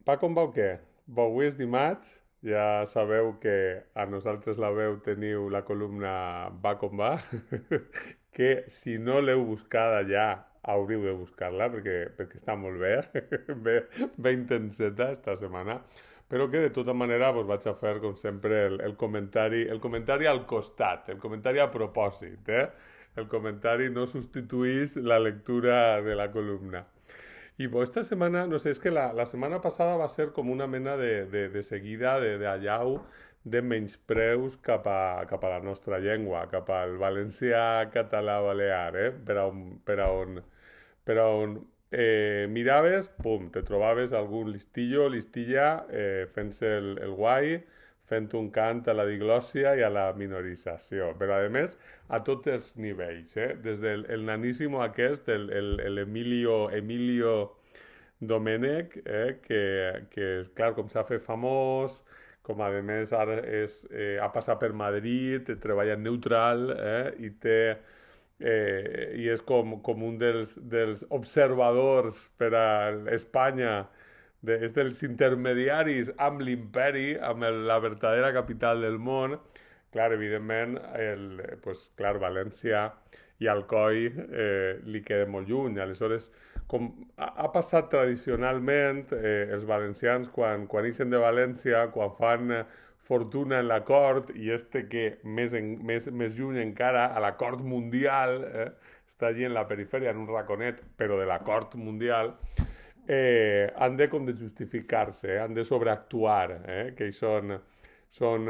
Va com va o què? Bo, avui és dimarts, ja sabeu que a nosaltres la veu teniu la columna Va com va, que si no l'heu buscada ja hauríeu de buscar-la perquè està molt bé, bé, bé intenseta esta setmana, però que de tota manera vos vaig a fer com sempre el comentari al costat, el comentari a propòsit, eh? El comentari no substituís la lectura de la columna. Y pues esta semana, no sé, es que la semana pasada va a ser com una mena de seguida, d'allau, de menyspreus cap a la nostra llengua, cap al valencià, català, balear, per a on miraves, pum, te trobaves algun listillo, listilla, fent-se el guai, fent un cant a la diglòssia i a la minorització. Però, a més, a tots els nivells, des del el naníssimo aquest, Emilio Domènech, que clar, com s'ha fet famós, com a més ara ha passat per Madrid, treballa en neutral, i és com un dels observadors per a Espanya, és dels intermediaris amb l'imperi, amb la verdadera capital del món. Clar, evidentment, pues, clar, València i Alcoi li queda molt lluny. Aleshores, com ha passat tradicionalment, els valencians, quan ixen de València, quan fan fortuna en la cort, i que més lluny encara, a la cort mundial, està allí en la perifèria, en un raconet, però de la cort mundial, han de com de justificar-se, han de sobreactuar, que ells són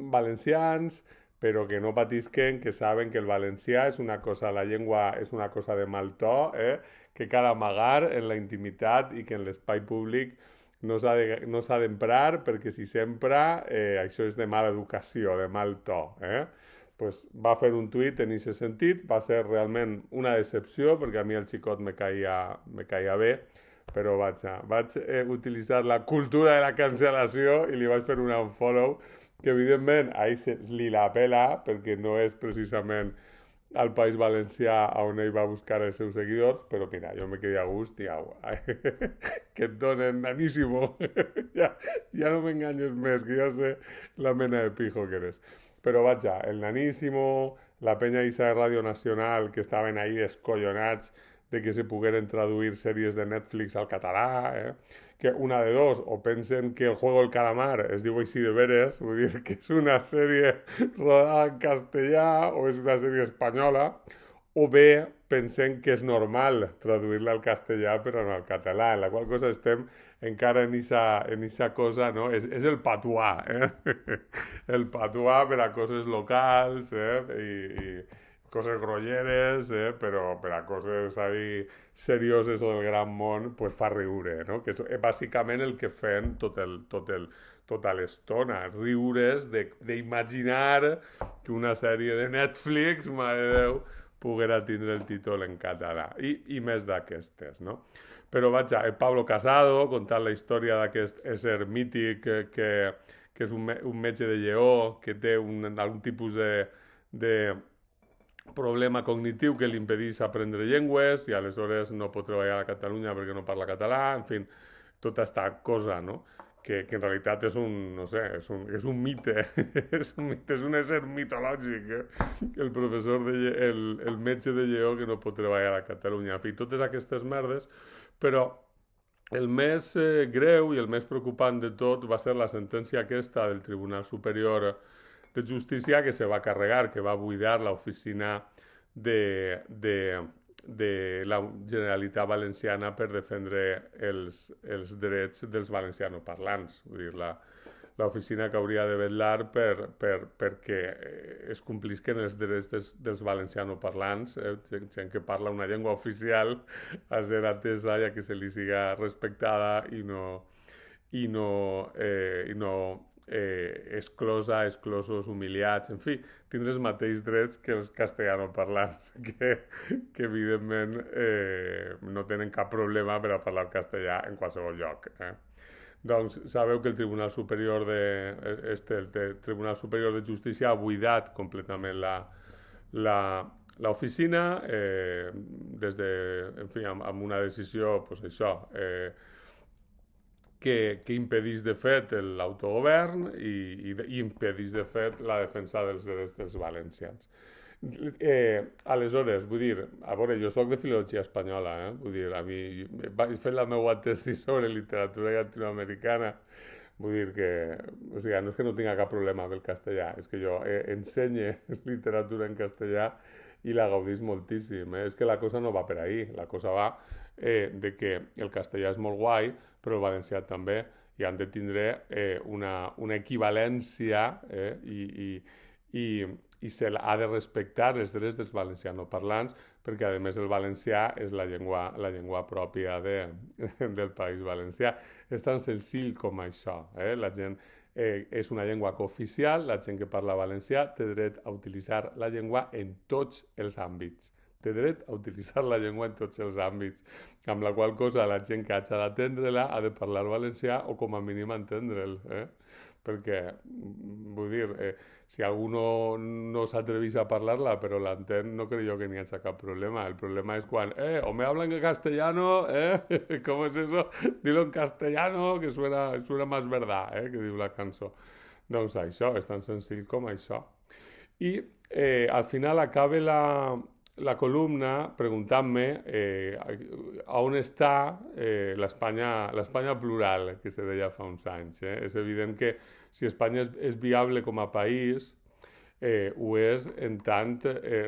valencians, però que no patisquen, que saben que el valencià és una cosa, la llengua és una cosa de mal to, que cal amagar en la intimitat i que en l'espai públic no s'ha d'emprar perquè si s'empra això és de mala educació, de mal to. Pues va fer un tuit en aquest sentit, va ser realment una decepció perquè a mi el xicot me caia bé, però vaig utilitzar la cultura de la cancel·lació i li vaig fer un unfollow que evidentment a ell li la pela perquè no és precisament al País Valencià on ell va buscar els seus seguidors, però mira, jo me quedé a gust i au, que et donen naníssimo, ja no m'enganyes més, que ja sé la mena de pijo que eres. Però vaja, el naníssimo, la penya Isa de Radio Nacional, que estaven ahí descollonats de que se pogueren traduir sèries de Netflix al català, que una de dos, o pensen que el juego del calamar es diu així de veres, vull dir que és una sèrie rodada en castellà o és una sèrie espanyola, o bé pensem que és normal traduir-la al castellà però no al català, en la qual cosa estem encara en esa cosa, no? És el patuà, el patuà per a coses locals, i coses grolleres, però per a coses ahí serioses o del gran món, pues fa riure, no? Que és bàsicament el que fem tota l'estona, riures d'imaginar que una sèrie de Netflix, mare de Déu, poguera tindre el títol en català. I més d'aquestes, no? Però vaja, el Pablo Casado, contant la història d'aquest ésser mític que és un metge de lleó, que té algun tipus de problema cognitiu que li impedeix aprendre llengües i aleshores no pot treballar a Catalunya perquè no parla català, en fi, tota aquesta cosa, no? Que en realitat és un, no sé, és un mite, és un ésser mitològic, el professor, el metge de lleó que no pot treballar a Catalunya. En fi, totes aquestes merdes, però el més greu i el més preocupant de tot va ser la sentència aquesta del Tribunal Superior de Justícia que se va carregar, que va buidar l'oficina de la Generalitat Valenciana per defendre els drets dels valencianoparlants. Vull dir, l'oficina que hauria de vetllar perquè es complisquen els drets dels valencianoparlants, gent que parla una llengua oficial, a ser atesa i a que se li siga respectada i no exclosos, humiliats, en fi, tindre els mateixos drets que els castellanoparlants, que evidentment no tenen cap problema per a parlar castellà en qualsevol lloc. Doncs sabeu que el Tribunal Superior el Tribunal Superior de Justícia ha buidat completament l'oficina en fi, amb una decisió, pues això, que impedeix de fet l'autogovern i impedeix de fet la defensa dels drets dels valencians. Aleshores, vull dir, a veure, jo sóc de filologia espanyola, vull dir, a mi vaig fer la meva tesi sobre literatura llatinoamericana, vull dir que, o sigui, no és que no tinga cap problema amb el castellà, és que jo ensenye literatura en castellà i la gaudís moltíssim, és que la cosa no va per ahí, la cosa va de que el castellà és molt guai, però el valencià també, i han de tindre una equivalència i, i se ha de respectar els drets dels valencianoparlants perquè a més el valencià és la llengua pròpia del País Valencià. És tan senzill com això. La gent és una llengua cooficial, la gent que parla valencià té dret a utilitzar la llengua en tots els àmbits. Té dret a utilitzar la llengua en tots els àmbits, amb la qual cosa la gent que hagi d'atendre-la ha de parlar valencià o com a mínim entendre'l. Perquè, vull dir, si algú no s'atreveix a parlar-la però l'entén, no crec jo que n'hi hagi cap problema. El problema és quan, o me hablan en castellano, ¿cómo es eso? Dilo en castellano, que suena más verdad, que diu la cançó. Doncs això, és tan senzill com això. I al final acaba la columna preguntant-me on està l'Espanya plural que se deia fa uns anys. És evident que si Espanya és viable com a país, ho és en tant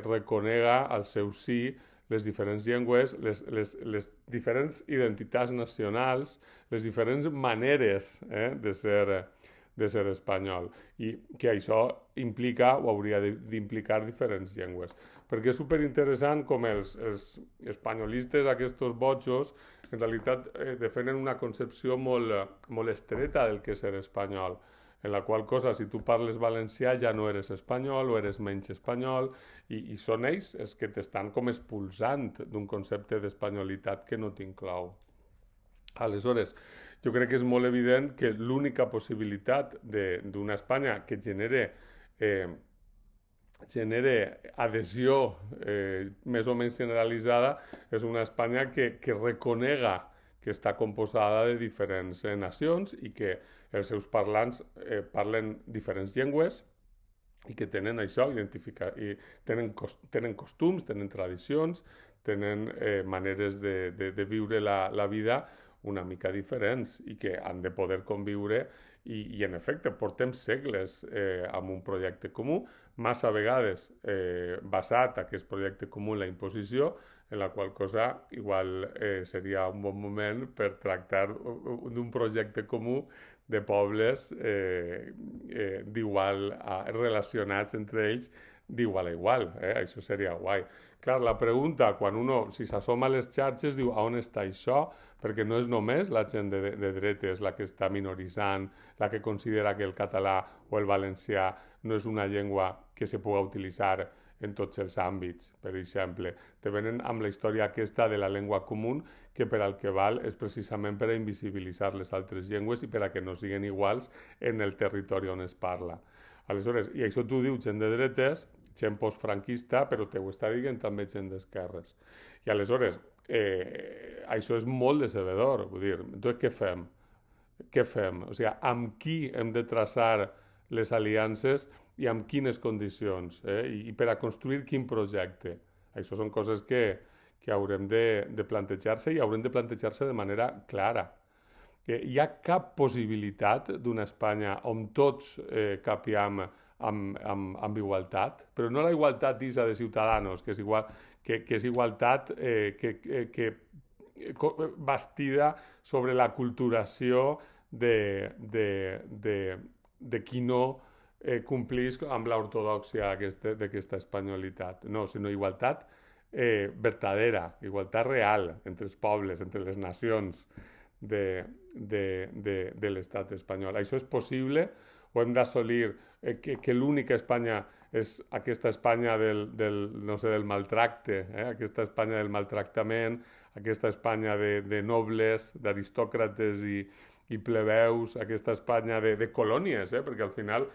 reconega al seu sí les diferents llengües, les diferents identitats nacionals, les diferents maneres de ser espanyol, i que això implica o hauria d'implicar diferents llengües. Perquè és superinteressant com els espanyolistes, aquests bojos, en realitat defenen una concepció molt estreta del que és ser espanyol, en la qual cosa, si tu parles valencià ja no eres espanyol o eres menys espanyol, i són ells els que t'estan com expulsant d'un concepte d'espanyolitat que no t'inclou. Aleshores, jo crec que és molt evident que l'única possibilitat d'una Espanya que genere adhesió més o menys generalitzada és una Espanya que reconega que està composada de diferents nacions i que els seus parlants parlen diferents llengües i que tenen això, i tenen costums, tenen tradicions, tenen maneres de viure la vida una mica diferents i que han de poder conviure i en efecte portem segles amb un projecte comú, massa vegades basat aquest projecte comú en la imposició, en la qual cosa igual seria un bon moment per tractar d'un projecte comú de pobles relacionats entre ells d'igual a igual. Això seria guai. Clar, la pregunta, quan si s'assoma a les xarxes, diu on està això? Perquè no és només la gent de dretes la que està minoritzant, la que considera que el català o el valencià no és una llengua que se pugui utilitzar en tots els àmbits, per exemple. Te venen amb la història aquesta de la llengua comú, que per al que val és precisament per a invisibilitzar les altres llengües i per a que no siguin iguals en el territori on es parla. Aleshores, i això t'ho diu gent de dretes, gent postfranquista, però t'ho està dient també gent d'esquerres. I aleshores, això és molt decebedor, vull dir, doncs què fem? Què fem? O sigui, amb qui hem de traçar les aliances i amb quines condicions, i per a construir quin projecte. Això són coses que haurem de plantejar-se i haurem de plantejar-se de manera clara. Hi ha cap possibilitat d'una Espanya on tots capiem amb igualtat, però no la igualtat d'isa de ciutadans, que és igualtat bastida sobre la culturació de qui no complís amb l'ortodòxia d'aquesta espanyolitat. No, sinó igualtat vertadera, igualtat real entre els pobles, entre les nacions de l'estat espanyol. Això és possible o hem d'assolir que l'única Espanya és aquesta Espanya del maltracte, aquesta Espanya del maltractament, aquesta Espanya de nobles, d'aristòcrates i plebeus, aquesta Espanya de colònies, perquè al final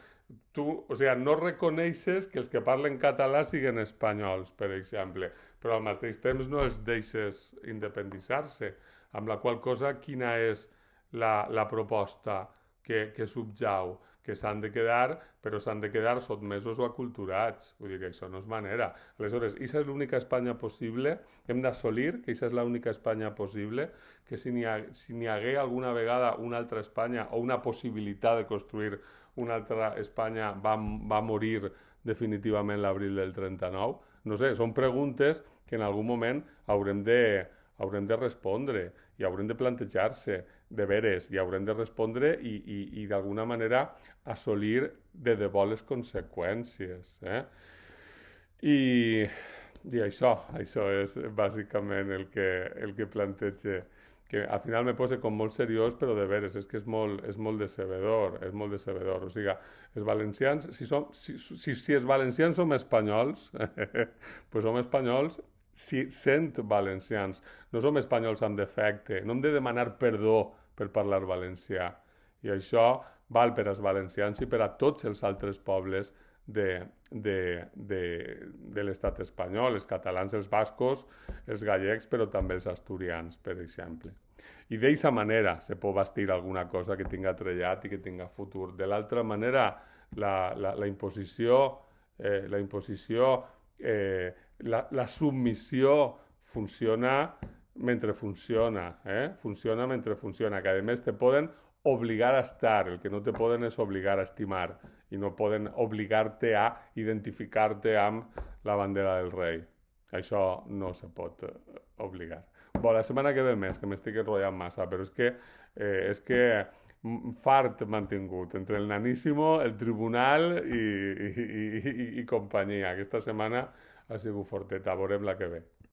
tu, no reconeixes que els que parlen català siguin espanyols, per exemple, però al mateix temps no els deixes independitzar-se, amb la qual cosa quina és la proposta que subjau, que s'han de quedar, però s'han de quedar sotmesos o aculturats. Vull dir que això no és manera. Aleshores, aquesta és l'única Espanya possible, hem d'assolir que aquesta és l'única Espanya possible, que si n'hi hagué alguna vegada una altra Espanya o una possibilitat de construir una altra Espanya va morir definitivament l'abril del 39? No sé, són preguntes que en algun moment haurem de respondre i haurem de plantejar-se de veres i haurem de respondre i d'alguna manera assolir de debò les conseqüències. I, i això és bàsicament el que planteja que al final me pose com molt seriós, però de veres, és que és molt decebedor, és molt decebedor. O sigui, els valencians, si els valencians som espanyols, pues som espanyols sent valencians. No som espanyols amb defecte, no hem de demanar perdó per parlar valencià. I això val per als valencians i per a tots els altres pobles de l'estat espanyol, els catalans, els bascos, els gallecs, però també els asturians, per exemple. I d'aquesta manera se pot bastir alguna cosa que tinga trellat i que tinga futur. De l'altra manera, la imposició, la submissió funciona mentre funciona, funciona mentre funciona, que a més te poden obligar a estar, el que no te poden és obligar a estimar i no poden obligar-te a identificar-te amb la bandera del rei. Això no se pot obligar. Bon, la setmana que ve més, que m'estic enrotllant massa, però és que fart m'han tingut entre el naníssimo, el tribunal i companyia. Aquesta setmana ha sigut forteta, veurem la que ve.